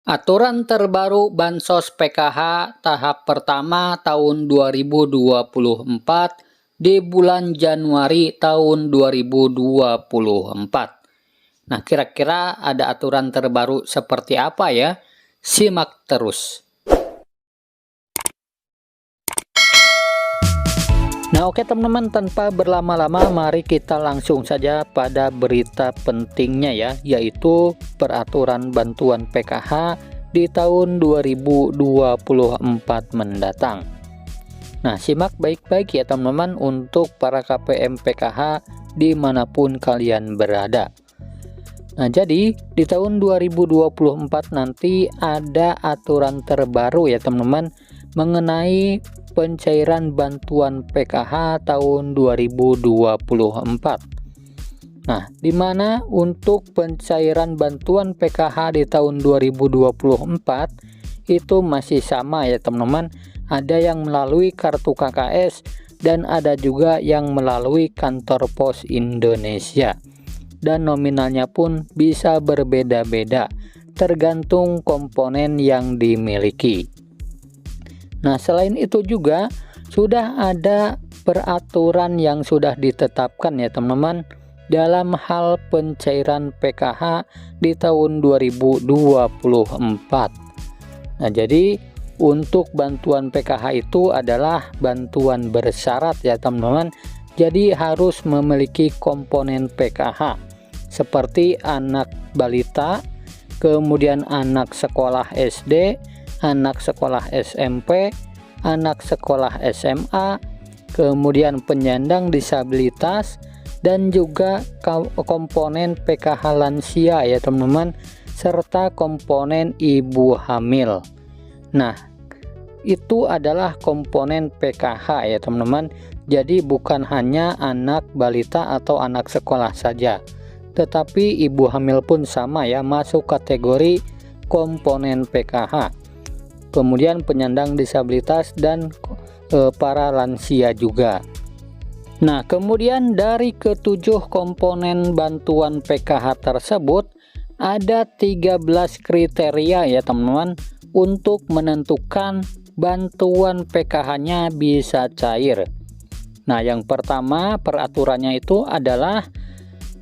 Aturan terbaru Bansos PKH tahap pertama tahun 2024 di bulan Januari tahun 2024. Nah, kira-kira ada aturan terbaru seperti apa ya? Simak terus. Nah, oke teman-teman, tanpa berlama-lama mari kita langsung saja pada berita pentingnya ya, yaitu peraturan bantuan PKH di tahun 2024 mendatang. Nah, simak baik-baik ya teman-teman untuk para KPM PKH dimanapun kalian berada. Nah, jadi di tahun 2024 nanti ada aturan terbaru ya teman-teman mengenai pencairan bantuan PKH tahun 2024. Nah, di mana untuk pencairan bantuan PKH di tahun 2024 itu masih sama ya teman-teman. Ada yang melalui kartu KKS dan ada juga yang melalui kantor pos Indonesia. Dan nominalnya pun bisa berbeda-beda tergantung komponen yang dimiliki. Nah, selain itu juga sudah ada peraturan yang sudah ditetapkan ya teman-teman dalam hal pencairan PKH di tahun 2024. Nah, jadi untuk bantuan PKH itu adalah bantuan bersyarat ya teman-teman. Jadi harus memiliki komponen PKH seperti anak balita, kemudian anak sekolah SD, anak sekolah SMP, anak sekolah SMA, kemudian penyandang disabilitas, dan juga komponen PKH lansia ya teman-teman, serta komponen ibu hamil. Nah, itu adalah komponen PKH ya teman-teman. Jadi bukan hanya anak balita atau anak sekolah saja, tetapi ibu hamil pun sama ya, masuk kategori komponen PKH. Kemudian penyandang disabilitas dan para lansia juga. Nah, kemudian dari ketujuh komponen bantuan PKH tersebut ada 13 kriteria ya teman-teman untuk menentukan bantuan PKH-nya bisa cair. Nah, yang pertama peraturannya itu adalah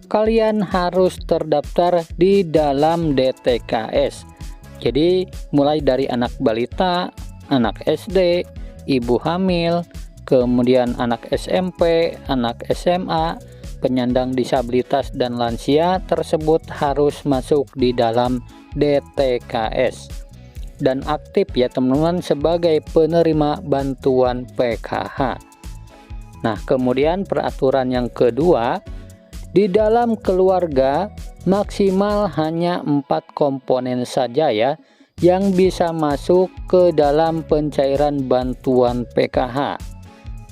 kalian harus terdaftar di dalam DTKS. Jadi mulai dari anak balita, anak SD, ibu hamil, kemudian anak SMP, anak SMA, penyandang disabilitas dan lansia tersebut harus masuk di dalam DTKS dan aktif ya teman-teman sebagai penerima bantuan PKH. Nah, kemudian peraturan yang kedua, di dalam keluarga maksimal hanya 4 komponen saja ya yang bisa masuk ke dalam pencairan bantuan PKH.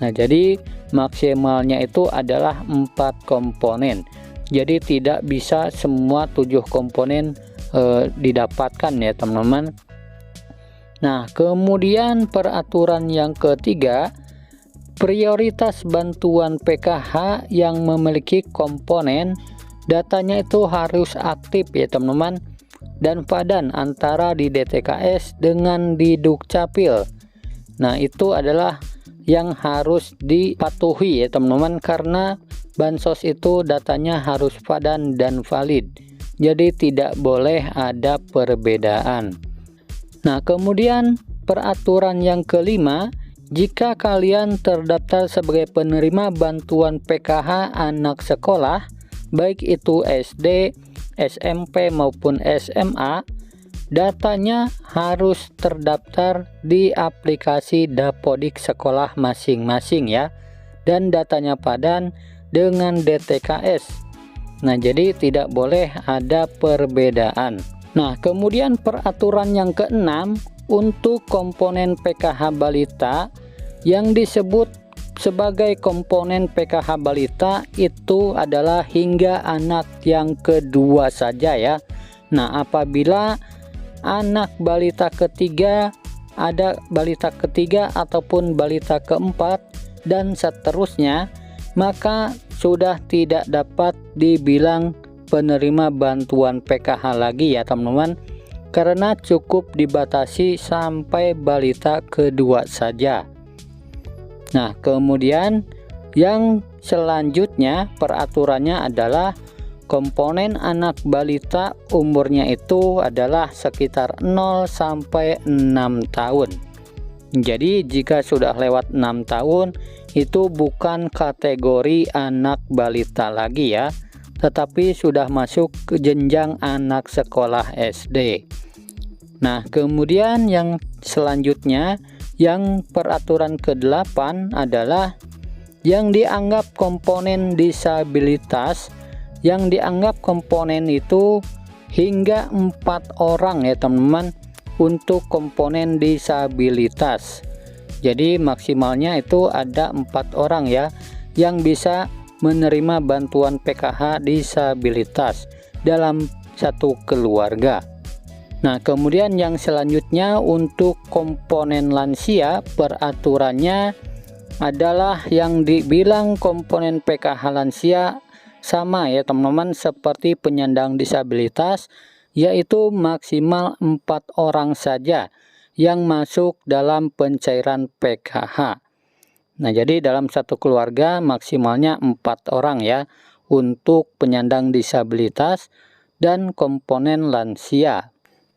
Nah, jadi maksimalnya itu adalah 4 komponen. Jadi tidak bisa semua 7 komponen didapatkan ya teman-teman. Nah, kemudian peraturan yang ketiga, prioritas bantuan PKH yang memiliki komponen datanya itu harus aktif ya teman-teman dan padan antara di DTKS dengan di Dukcapil. Nah, itu adalah yang harus dipatuhi ya teman-teman, karena bansos itu datanya harus padan dan valid. Jadi tidak boleh ada perbedaan. Nah, kemudian peraturan yang kelima, jika kalian terdaftar sebagai penerima bantuan PKH anak sekolah, baik itu SD, SMP maupun SMA, datanya harus terdaftar di aplikasi Dapodik sekolah masing-masing ya, dan datanya padan dengan DTKS. Nah, jadi tidak boleh ada perbedaan. Nah, kemudian peraturan yang keenam, untuk komponen PKH balita yang disebut sebagai komponen PKH balita itu adalah hingga anak yang kedua saja ya. Nah, apabila anak balita ketiga, ada balita ketiga ataupun balita keempat dan seterusnya, maka sudah tidak dapat dibilang penerima bantuan PKH lagi ya teman-teman. karena cukup dibatasi sampai balita kedua saja. Nah, kemudian yang selanjutnya peraturannya adalah komponen anak balita umurnya itu adalah sekitar 0 sampai 6 tahun. Jadi jika sudah lewat 6 tahun itu bukan kategori anak balita lagi ya, tetapi sudah masuk ke jenjang anak sekolah SD. Nah, kemudian yang selanjutnya, yang peraturan ke-8 adalah yang dianggap komponen disabilitas, yang dianggap komponen itu hingga 4 orang ya teman-teman untuk komponen disabilitas. Jadi maksimalnya itu ada 4 orang ya yang bisa menerima bantuan PKH disabilitas dalam satu keluarga. Nah, kemudian yang selanjutnya untuk komponen lansia, peraturannya adalah yang dibilang komponen PKH lansia sama ya teman-teman seperti penyandang disabilitas, yaitu maksimal 4 orang saja yang masuk dalam pencairan PKH. Nah, jadi dalam satu keluarga maksimalnya 4 orang ya untuk penyandang disabilitas dan komponen lansia.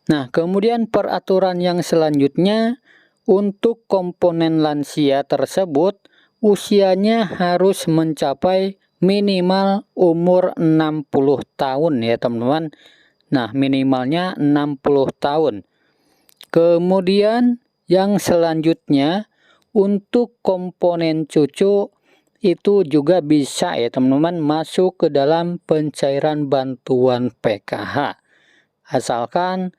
Nah, kemudian peraturan yang selanjutnya untuk komponen lansia tersebut usianya harus mencapai minimal umur 60 tahun ya teman-teman. Nah, minimalnya 60 tahun. Kemudian yang selanjutnya untuk komponen cucu itu juga bisa ya teman-teman masuk ke dalam pencairan bantuan PKH. Asalkan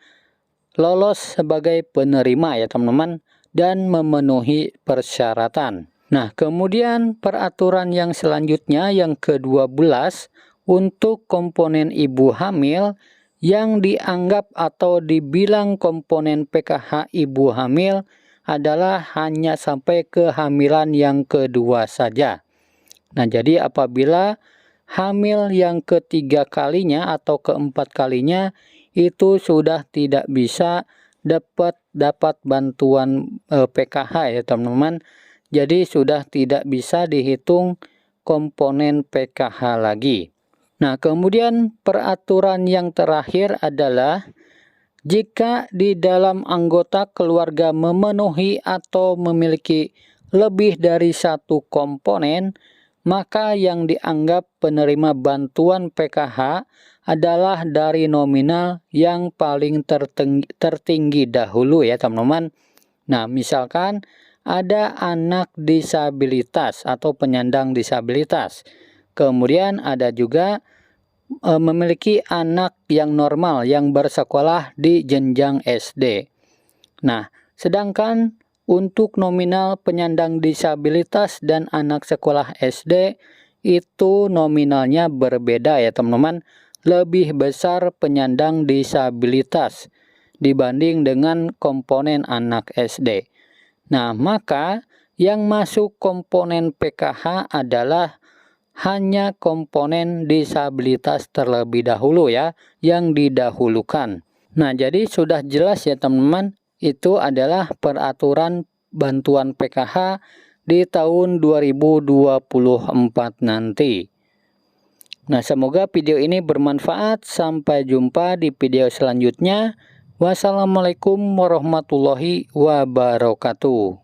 lolos sebagai penerima ya teman-teman dan memenuhi persyaratan. Nah, kemudian peraturan yang selanjutnya yang ke-12 untuk komponen ibu hamil yang dianggap atau dibilang komponen PKH ibu hamil adalah hanya sampai kehamilan yang kedua saja. Nah, jadi apabila hamil yang ketiga kalinya atau keempat kalinya itu sudah tidak bisa dapat bantuan PKH ya teman-teman. Jadi sudah tidak bisa dihitung komponen PKH lagi. Nah, kemudian peraturan yang terakhir adalah jika di dalam anggota keluarga memenuhi atau memiliki lebih dari satu komponen, maka yang dianggap penerima bantuan PKH adalah dari nominal yang paling tertinggi dahulu ya teman-teman. Nah, misalkan ada anak disabilitas atau penyandang disabilitas. Kemudian ada juga memiliki anak yang normal yang bersekolah di jenjang SD. Nah, sedangkan untuk nominal penyandang disabilitas dan anak sekolah SD itu nominalnya berbeda ya teman-teman. Lebih besar penyandang disabilitas dibanding dengan komponen anak SD. Nah, maka yang masuk komponen PKH adalah hanya komponen disabilitas terlebih dahulu ya, yang didahulukan. Nah, jadi sudah jelas ya teman-teman, itu adalah peraturan bantuan PKH di tahun 2024 nanti. Nah, semoga video ini bermanfaat. Sampai jumpa di video selanjutnya. Wassalamualaikum warahmatullahi wabarakatuh.